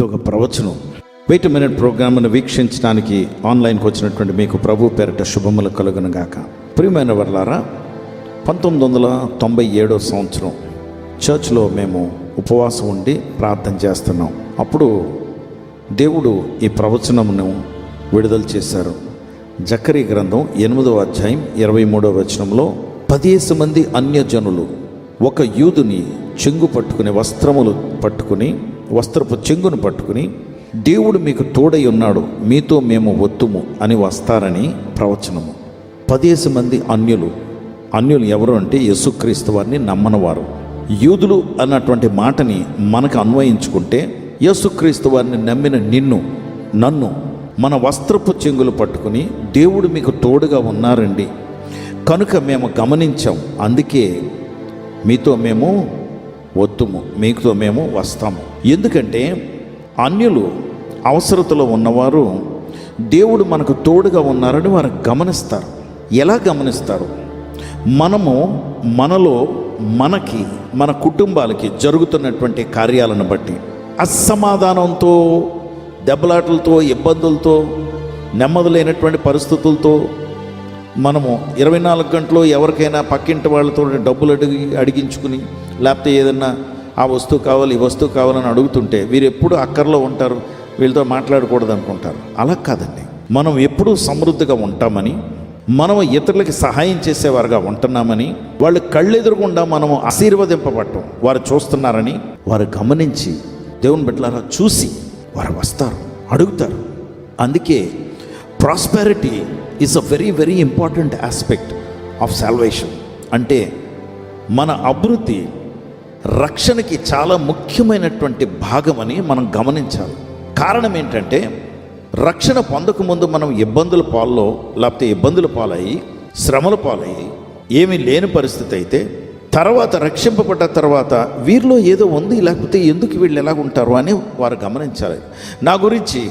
ఒక ప్రవచనం 8 మినిట్ ప్రోగ్రామ్ను వీక్షించడానికి ఆన్లైన్కి వచ్చినటువంటి మీకు ప్రభు పేరిట శుభములు కలుగును గాక. ప్రియమైన వర్లారా, 1997 సంవత్సరం చర్చ్లో మేము ఉపవాసం ఉండి ప్రార్థన చేస్తున్నాం. అప్పుడు దేవుడు ఈ ప్రవచనమును విడుదల చేశారు. జకరీ గ్రంథం 8వ అధ్యాయం 23వ వచనంలో 10 మంది అన్యజనులు ఒక యూదుని చెంగు పట్టుకుని వస్త్రపు చెంగును పట్టుకుని దేవుడు మీకు తోడై ఉన్నాడు, మీతో మేము వత్తుము అని వస్తారని ప్రవచనము. 10 మంది అన్యులు ఎవరు అంటే యేసుక్రీస్తు వారిని నమ్మనవారు. యూదులు అన్నటువంటి మాటని మనకు అన్వయించుకుంటే యేసుక్రీస్తు వారిని నమ్మిన నన్ను మన వస్త్రపు చెంగులు పట్టుకుని దేవుడు మీకు తోడుగా ఉన్నారండి కనుక మేము గమనించాం, అందుకే మీతో మేము వత్తుము, మీతో మేము వస్తాము. ఎందుకంటే అన్యులు అవసరతలో ఉన్నవారు దేవుడు మనకు తోడుగా ఉన్నారని వారు గమనిస్తారు. ఎలా గమనిస్తారు? మనకి మన కుటుంబాలకి జరుగుతున్నటువంటి కార్యాలను బట్టి, అసమాధానంతో, దెబ్బలాటలతో, ఇబ్బందులతో, నెమ్మది లేనటువంటి పరిస్థితులతో మనము 24 గంటలు ఎవరికైనా పక్కింటి వాళ్ళతో డబ్బులు అడిగించుకుని, లేకపోతే ఏదన్నా ఆ వస్తువు కావాలి, ఈ వస్తువు కావాలని అడుగుతుంటే వీరు ఎప్పుడు అక్కర్లో ఉంటారు, వీళ్ళతో మాట్లాడకూడదు అనుకుంటారు. అలా కాదండి. మనం ఎప్పుడూ సమృద్ధిగా ఉంటామని, మనం ఇతరులకి సహాయం చేసేవారుగా ఉంటున్నామని, వాళ్ళు కళ్ళెదురుగుండా మనము ఆశీర్వదింపబడటం వారు చూస్తున్నారని వారు గమనించి, దేవుని బిడ్డలారా చూసి వారు వస్తారు, అడుగుతారు. అందుకే prosperity is a very very important aspect of salvation. అంటే మన అభివృద్ధి రక్షణకి చాలా ముఖ్యమైనటువంటి భాగమని మనం గమనించాలి. కారణం ఏంటంటే రక్షణ పొందకముందు మనం ఇబ్బందుల పాలయ్యి, శ్రమల పాలయ్యి, ఏమీ లేని పరిస్థితి అయితే, తర్వాత రక్షింపబడ్డ తర్వాత వీరిలో ఏదో ఉంది, లేకపోతే ఎందుకు వీళ్ళు ఎలా ఉంటారు అని వారు గమనించాలి. నా గురించి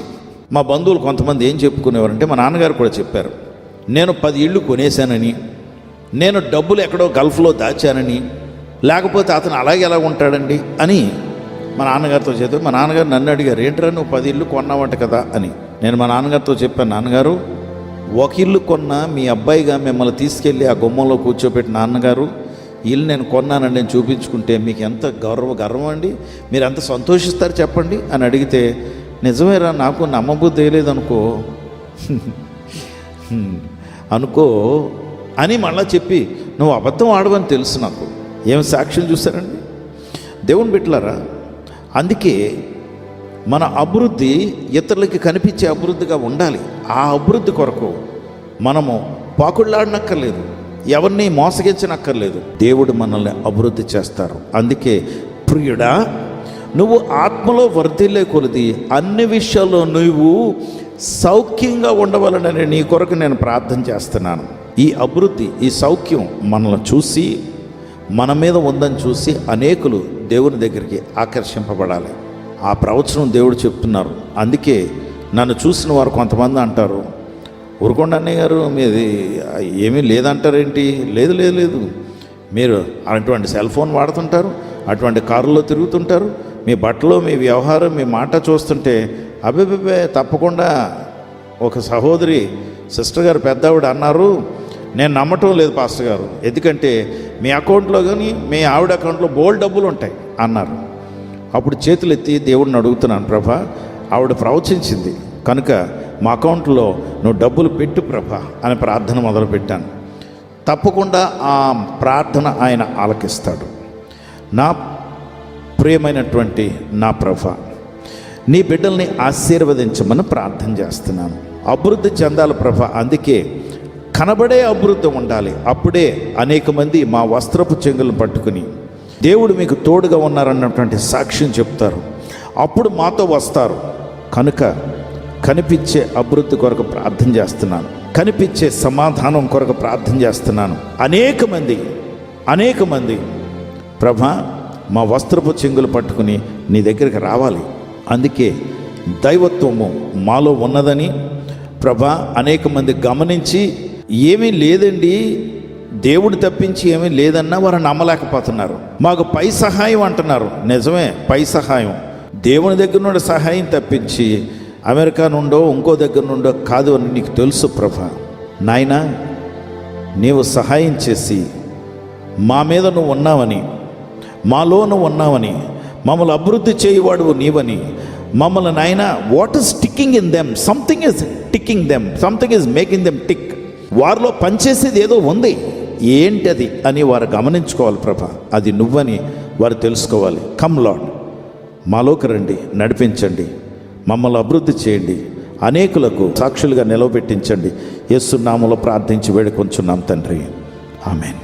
మా బంధువులు కొంతమంది ఏం చెప్పుకునేవారంటే, మా నాన్నగారు కూడా చెప్పారు, నేను 10 ఇళ్ళు కొనేశానని, నేను డబ్బులు ఎక్కడో గల్ఫ్లో దాచానని, లేకపోతే అతను అలాగే ఎలా ఉంటాడండి అని మా నాన్నగారితో చెప్తే, మా నాన్నగారు నన్ను అడిగారు, ఏంట్రా నువ్వు 10 ఇళ్ళు కొన్నావంట కదా అని. నేను మా నాన్నగారితో చెప్పాను, నాన్నగారు, ఒక ఇల్లు కొన్నా మీ అబ్బాయిగా మిమ్మల్ని తీసుకెళ్ళి ఆ గుమ్మంలో కూర్చోబెట్టి, నాన్నగారు ఇల్లు నేను కొన్నానని నేను చూపించుకుంటే మీకు ఎంత గర్వం అండి, మీరు ఎంత సంతోషిస్తారు చెప్పండి అని అడిగితే, నిజమేరా, నాకు నమ్మబుద్ధి వేయలేదు అనుకో అని మళ్ళీ చెప్పి, నువ్వు అబద్ధం ఆడవని తెలుసు నాకు. ఏం సాక్ష్యం చూస్తారండి దేవుని బిడ్డలారా. అందుకే మన అభివృద్ధి ఇతరులకి కనిపించే అభివృద్ధిగా ఉండాలి. ఆ అభివృద్ధి కొరకు మనము పాకుళ్ళాడనక్కర్లేదు, ఎవరిని మోసగించనక్కర్లేదు. దేవుడు మనల్ని అభివృద్ధి చేస్తారు. అందుకే ప్రియుడా, నువ్వు ఆత్మలో వర్ధిల్లే కొలది అన్ని విషయాల్లో నువ్వు సౌఖ్యంగా ఉండవాలని నీ కొరకు నేను ప్రార్థన చేస్తున్నాను. ఈ అభివృద్ధి, ఈ సౌఖ్యం మనల్ని చూసి, మన మీద ఉందని చూసి అనేకులు దేవుని దగ్గరికి ఆకర్షింపబడాలి. ఆ ప్రవచనం దేవుడు చెప్తున్నారు. అందుకే నన్ను చూసిన వారు కొంతమంది అంటారు, ఊరుకోండి అన్నయ్య గారు, మీది ఏమీ లేదంటారేంటి? లేదు, మీరు అటువంటి సెల్ ఫోన్ వాడుతుంటారు, అటువంటి కారులో తిరుగుతుంటారు, మీ బట్టలు, మీ వ్యవహారం, మీ మాట చూస్తుంటే అబ్బే తప్పకుండా. ఒక సహోదరి సిస్టర్ గారు పెద్దవాడు అన్నారు, నేను నమ్మటం లేదు పాస్టర్ గారు, ఎందుకంటే మీ అకౌంట్లో కానీ మీ ఆవిడ అకౌంట్లో బోల్డ్ డబ్బులు ఉంటాయి అన్నారు. అప్పుడు చేతులు ఎత్తి దేవుడిని అడుగుతున్నాను, ప్రభా, ఆవిడ ప్రవచించింది కనుక మా అకౌంట్లో నువ్వు డబ్బులు పెట్టు ప్రభా అని ప్రార్థన మొదలుపెట్టాను. తప్పకుండా ఆ ప్రార్థన ఆయన ఆలకిస్తాడు. నా ప్రియమైనటువంటి నా ప్రభా, నీ బిడ్డల్ని ఆశీర్వదించమని ప్రార్థన చేస్తున్నాను. అభివృద్ధి చెందాలి ప్రభా. అందుకే కనబడే అభివృద్ధి ఉండాలి. అప్పుడే అనేక మంది మా వస్త్రపు చెంగులను పట్టుకుని దేవుడు మీకు తోడుగా ఉన్నారన్నటువంటి సాక్ష్యం చెప్తారు. అప్పుడు మాతో వస్తారు. కనుక కనిపించే అభివృద్ధి కొరకు ప్రార్థన చేస్తున్నాను, కనిపించే సమాధానం కొరకు ప్రార్థన చేస్తున్నాను. అనేక మంది ప్రభా మా వస్త్రపు చెంగులు పట్టుకుని నీ దగ్గరికి రావాలి. అందుకే దైవత్వము మాలో ఉన్నదని ప్రభా అనేక మంది గమనించి, ఏమీ లేదండి, దేవుడు తప్పించి ఏమీ లేదన్నా వారు నమ్మలేకపోతున్నారు. మాకు పై సహాయం అంటున్నారు. నిజమే, పై సహాయం దేవుని దగ్గర నుండి సహాయం తప్పించి అమెరికా నుండో ఇంకో దగ్గర నుండో కాదు అని నీకు తెలుసు ప్రభా. నాయనా, నీవు సహాయం చేసి మా మీద నువ్వు ఉన్నావని, మాలో నువ్వు ఉన్నావని, మమ్మల్ని అభివృద్ధి చేయవాడు నీవని, మమ్మల్ని నాయన what is ticking in them, something is ticking them, something is making them tick. వారిలో పనిచేసేది ఏదో ఉంది, ఏంటది అని వారు గమనించుకోవాలి ప్రభా. అది నువ్వని వారు తెలుసుకోవాలి. కమ్ లార్డ్, మాలోకి రండి, నడిపించండి, మమ్మల్ని అభివృద్ధి చేయండి, అనేకులకు సాక్షులుగా నిలవబెట్టించండి. యేసు నామములో ప్రార్థించి వేడుకొంచున్నాం తండ్రి, ఆమేన్.